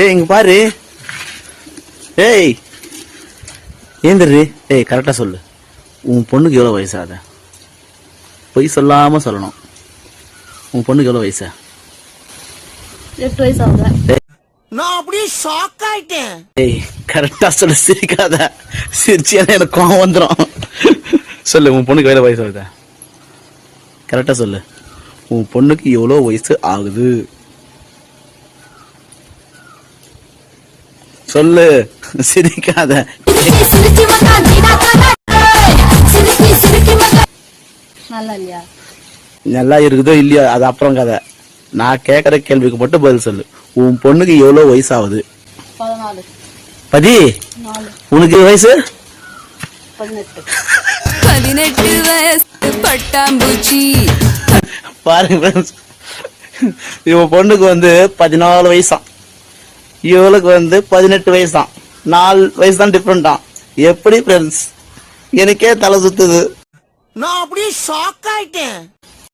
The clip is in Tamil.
ஏய் இங்க பாரு. ஏய் ஏந்திரி. ஏய் கரெக்டா சொல்லு, உன் பொண்ணுக்கு எவ்வளவு வயசாத? பொய் சொல்லாம சொல்லணும். உன் பொண்ணுக்கு எவ்வளவு வயசா? 8 வயசு ஆகுது. நான் அப்படியே ஷாக் ஆயிட்டேன். ஏய் கரெக்டா சொல்லு, சிரிக்காத. சிரிச்சியா எனக்கு கோவம் வந்துடும். சொல்லு, உன் பொண்ணுக்கு எவ்வளவு வயசு ஆகுதா? கரெக்டா சொல்லு, உன் பொண்ணுக்கு எவ்வளவு வயசு ஆகுது? சொல்லு, சிரிக்காத. நல்லா இல்லையா? நல்லா இருக்குதோ இல்லையோ அது அப்புறம் கதை. நான் கேட்கற கேள்விக்கு மட்டும் பதில் சொல்லு. உன் பொண்ணுக்கு எவ்வளவு வயசு ஆகுது? 14. பதி, உனக்கு வயசு 18 வயசு பட்டாம்பூச்சி. பாருங்க, இவன் பொண்ணுக்கு 14 வயசாம், இவளுக்கு 18 வயசாம். 4 வயசு தான் டிஃபரெண்டாம். எப்படி ஃப்ரெண்ட்ஸ்? எனக்கே தலை சுத்துது. நான் அப்படியே ஷாக் ஆயிட்டேன்.